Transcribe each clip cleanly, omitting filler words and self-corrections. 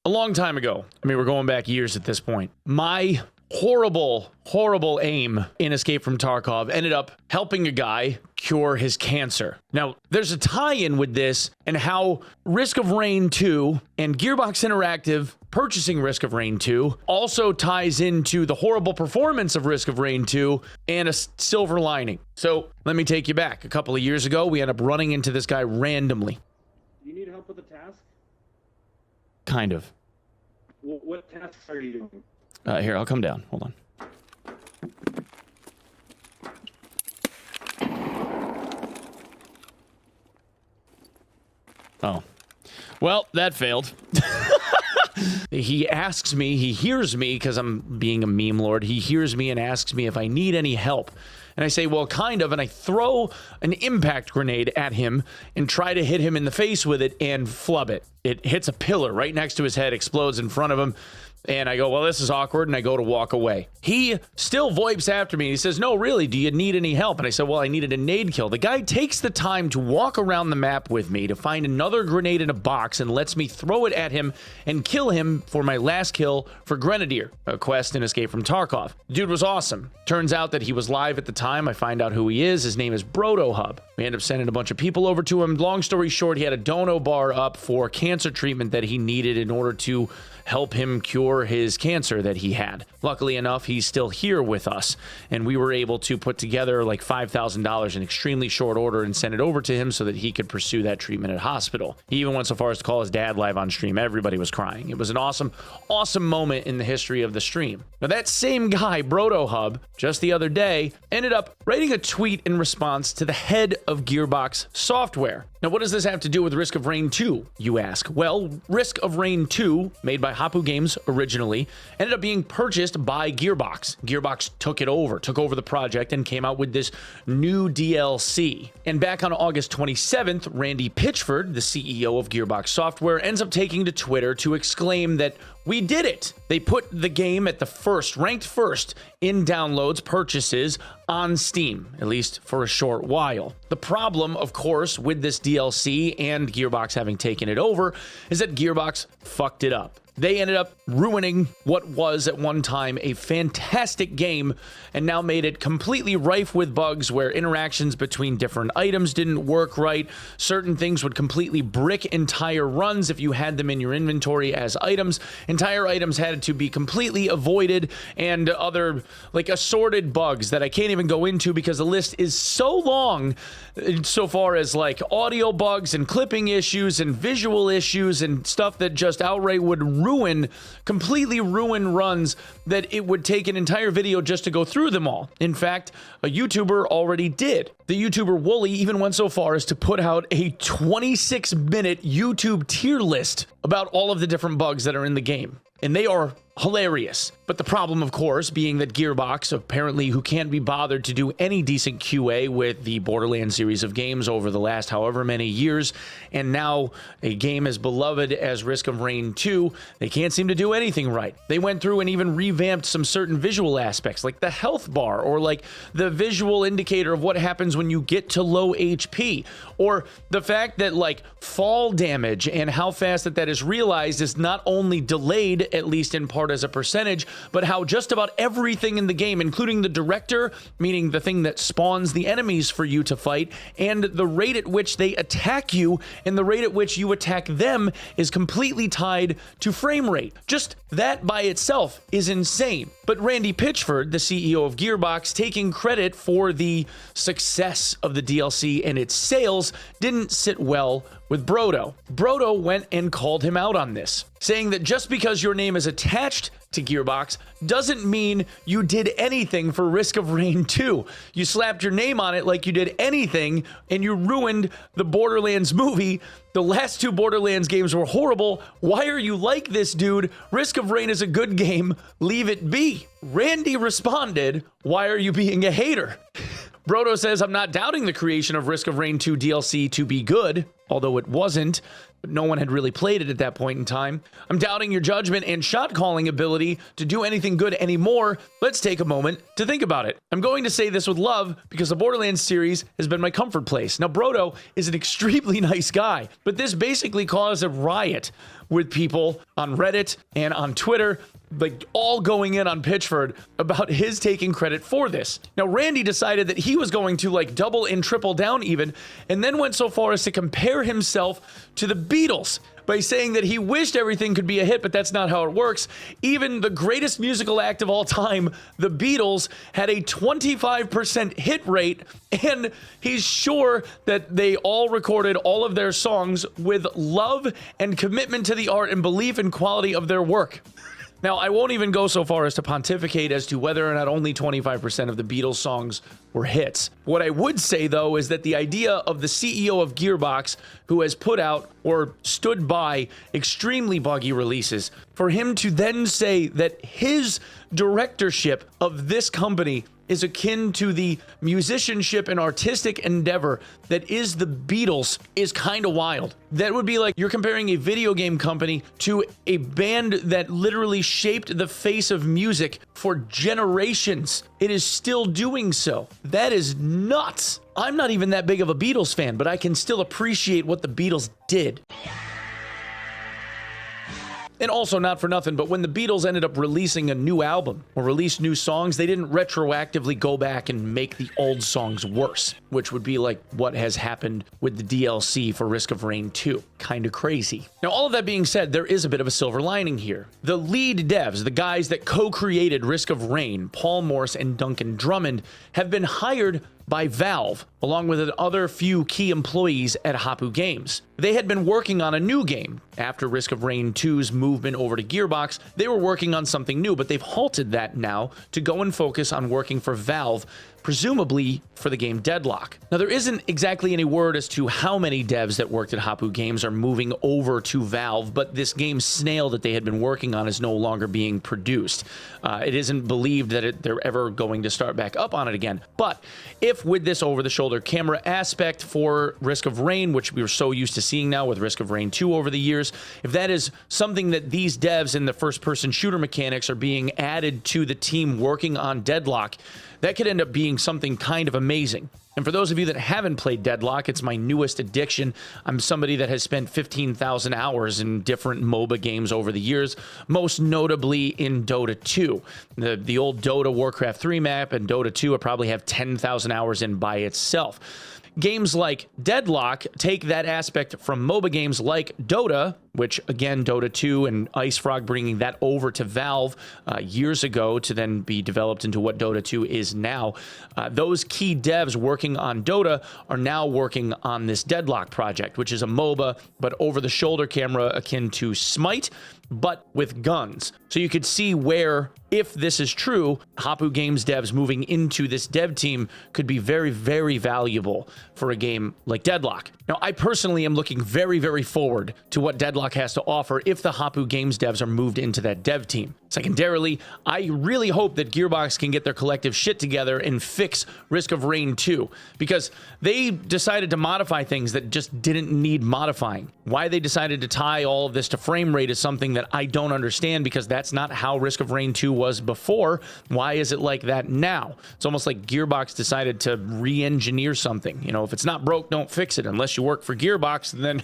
a long time ago, I mean, we're going back years at this point, my horrible aim in Escape from Tarkov ended up helping a guy cure his cancer. Now, there's a tie-in with this and how Risk of Rain 2 and Gearbox Interactive purchasing Risk of Rain 2 also ties into the horrible performance of Risk of Rain 2 and a silver lining. So let me take you back. A couple of years ago, we end up running into this guy randomly. You need help with the task? Kind of. What tasks are you doing? Here, I'll come down. Hold on. Oh. Well, that failed. He asks me, he hears me, because I'm being a meme lord, he hears me and asks me if I need any help. And I say, well, kind of, and I throw an impact grenade at him and try to hit him in the face with it and flub it. It hits a pillar right next to his head, explodes in front of him. And I go, well, this is awkward, and I go to walk away. He still VoIPs after me. He says, no, really, do you need any help? And I said, well, I needed a nade kill. The guy takes the time to walk around the map with me to find another grenade in a box and lets me throw it at him and kill him for my last kill for Grenadier, a quest in Escape from Tarkov. Dude was awesome. Turns out that he was live at the time. I find out who he is. His name is BrotoHub. We end up sending a bunch of people over to him. Long story short, he had a dono bar up for cancer treatment that he needed in order to help him cure his cancer that he had. Luckily enough, he's still here with us, and we were able to put together like $5,000 in extremely short order and send it over to him so that he could pursue that treatment at hospital. He even went so far as to call his dad live on stream. Everybody was crying. It was an awesome moment in the history of the stream. Now, that same guy, BrotoHub, just the other day, ended up writing a tweet in response to the head of Gearbox Software. Now, what does this have to do with Risk of Rain 2, you ask? Well, Risk of Rain 2, made by Hapu Games originally, ended up being purchased by Gearbox. Gearbox took over the project, and came out with this new DLC. And back on August 27th, Randy Pitchford, the CEO of Gearbox Software, ends up taking to Twitter to exclaim that we did it. They put the game at the ranked first in downloads, purchases on Steam, at least for a short while. The problem, of course, with this DLC and Gearbox having taken it over is that Gearbox fucked it up. They ended up ruining what was at one time a fantastic game and now made it completely rife with bugs where interactions between different items didn't work right. Certain things would completely brick entire runs if you had them in your inventory as items. Entire items had to be completely avoided, and other like assorted bugs that I can't even go into because the list is so long so far as like audio bugs and clipping issues and visual issues and stuff that just outright would completely ruin runs that it would take an entire video just to go through them all. In fact, a YouTuber already did. The YouTuber Wooly even went so far as to put out a 26-minute YouTube tier list about all of the different bugs that are in the game. And they are hilarious. But the problem, of course, being that Gearbox, apparently who can't be bothered to do any decent QA with the Borderlands series of games over the last however many years, and now a game as beloved as Risk of Rain 2, they can't seem to do anything right. They went through and even revamped some certain visual aspects, like the health bar, or like the visual indicator of what happens when you get to low HP, or the fact that like fall damage and how fast that is realized is not only delayed, at least in part as a percentage, but how just about everything in the game, including the director, meaning the thing that spawns the enemies for you to fight, and the rate at which they attack you and the rate at which you attack them is completely tied to frame rate. Just that by itself is insane. But Randy Pitchford, the CEO of Gearbox, taking credit for the success of the DLC and its sales, didn't sit well with Broto. Broto went and called him out on this, saying that just because your name is attached to Gearbox doesn't mean you did anything for Risk of Rain 2. You slapped your name on it like you did anything, and you ruined the Borderlands movie. The last two Borderlands games were horrible. Why are you like this, dude? Risk of Rain is a good game. Leave it be. Randy responded, why are you being a hater? Broto says, I'm not doubting the creation of Risk of Rain 2 DLC to be good, although it wasn't. but no one had really played it at that point in time. I'm doubting your judgment and shot calling ability to do anything good anymore. Let's take a moment to think about it. I'm going to say this with love because the Borderlands series has been my comfort place. Now, Brodo is an extremely nice guy, but this basically caused a riot with people on Reddit and on Twitter, like all going in on Pitchford about his taking credit for this. Now, Randy decided that he was going to like double and triple down even, and then went so far as to compare himself to the Beatles by saying that he wished everything could be a hit, but that's not how it works. Even the greatest musical act of all time, the Beatles, had a 25% hit rate, and he's sure that they all recorded all of their songs with love and commitment to the art and belief in quality of their work. Now, I won't even go so far as to pontificate as to whether or not only 25% of the Beatles songs were hits. What I would say, though, is that the idea of the CEO of Gearbox, who has put out or stood by extremely buggy releases, for him to then say that his directorship of this company is akin to the musicianship and artistic endeavor that is the Beatles is kind of wild. That would be like you're comparing a video game company to a band that literally shaped the face of music for generations. It is still doing so. That is nuts. I'm not even that big of a Beatles fan, but I can still appreciate what the Beatles did. And also, not for nothing, but when the Beatles ended up releasing a new album or released new songs, they didn't retroactively go back and make the old songs worse, which would be like what has happened with the DLC for Risk of Rain 2. Kind of crazy. Now, all of that being said, there is a bit of a silver lining here. The lead devs, the guys that co-created Risk of Rain, Paul Morse and Duncan Drummond, have been hired by Valve, along with other few key employees at Hapu Games. They had been working on a new game. After Risk of Rain 2's movement over to Gearbox, they were working on something new, but they've halted that now to go and focus on working for Valve, presumably for the game Deadlock. Now, there isn't exactly any word as to how many devs that worked at Hapu Games are moving over to Valve, but this game Snail that they had been working on is no longer being produced. It isn't believed that they're ever going to start back up on it again. But if with this over-the-shoulder camera aspect for Risk of Rain, which we were so used to seeing now with Risk of Rain 2 over the years, if that is something that these devs in the first-person shooter mechanics are being added to the team working on Deadlock, that could end up being something kind of amazing. And for those of you that haven't played Deadlock, it's my newest addiction. I'm somebody that has spent 15,000 hours in different MOBA games over the years, most notably in Dota 2. The old Dota Warcraft 3 map and Dota 2 I probably have 10,000 hours in by itself. Games like Deadlock take that aspect from MOBA games like Dota, which again, Dota 2 and Ice Frog bringing that over to Valve years ago to then be developed into what Dota 2 is now. Those key devs working on Dota are now working on this Deadlock project, which is a MOBA, but over-the-shoulder camera akin to Smite, but with guns. So you could see where, if this is true, Hapu Games devs moving into this dev team could be very, very valuable for a game like Deadlock. Now, I personally am looking very, very forward to what Deadlock has to offer if the Hapu Games devs are moved into that dev team. Secondarily, I really hope that Gearbox can get their collective shit together and fix Risk of Rain 2, because they decided to modify things that just didn't need modifying. Why they decided to tie all of this to frame rate is something that I don't understand, because that's not how Risk of Rain 2 was before. Why is it like that now? It's almost like Gearbox decided to re-engineer something. You know, if it's not broke, don't fix it. Unless you work for Gearbox, then...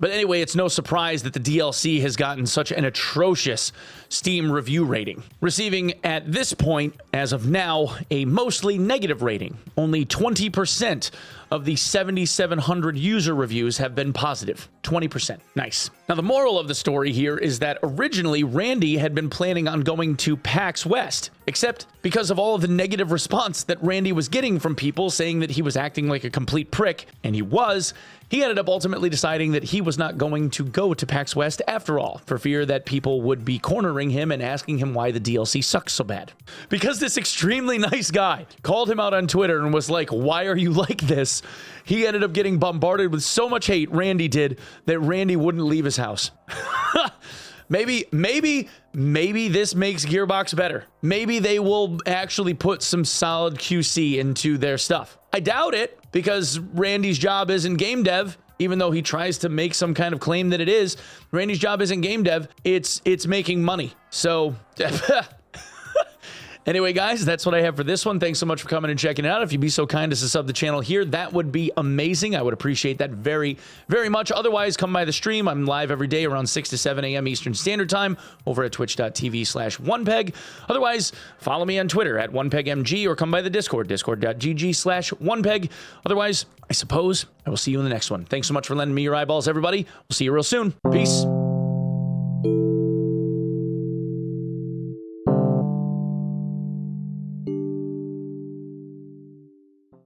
But anyway, it's no surprise that the DLC has gotten such an atrocious Steam review rating, receiving at this point, as of now, a mostly negative rating. Only 20% of the 7,700 user reviews have been positive. 20%. Nice. Now, the moral of the story here is that originally Randy had been planning on going to PAX West, except because of all of the negative response that Randy was getting from people saying that he was acting like a complete prick, and he was, he ended up ultimately deciding that he was not going to go to PAX West after all, for fear that people would be cornering him and asking him why the DLC sucks so bad. Because this extremely nice guy called him out on Twitter and was like, "Why are you like this?" He ended up getting bombarded with so much hate, Randy did, that Randy wouldn't leave his house. Maybe this makes Gearbox better. Maybe they will actually put some solid QC into their stuff. I doubt it, because Randy's job isn't game dev. even though he tries to make some kind of claim that it is. Randy's job isn't game dev. It's making money. So anyway, guys, that's what I have for this one. Thanks so much for coming and checking it out. If you'd be so kind as to sub the channel here, that would be amazing. I would appreciate that very, very much. Otherwise, come by the stream. I'm live every day around 6 to 7 a.m. Eastern Standard Time over at twitch.tv/onepeg. Otherwise, follow me on Twitter at onepegmg or come by the Discord, discord.gg/onepeg. Otherwise, I suppose I will see you in the next one. Thanks so much for lending me your eyeballs, everybody. We'll see you real soon. Peace.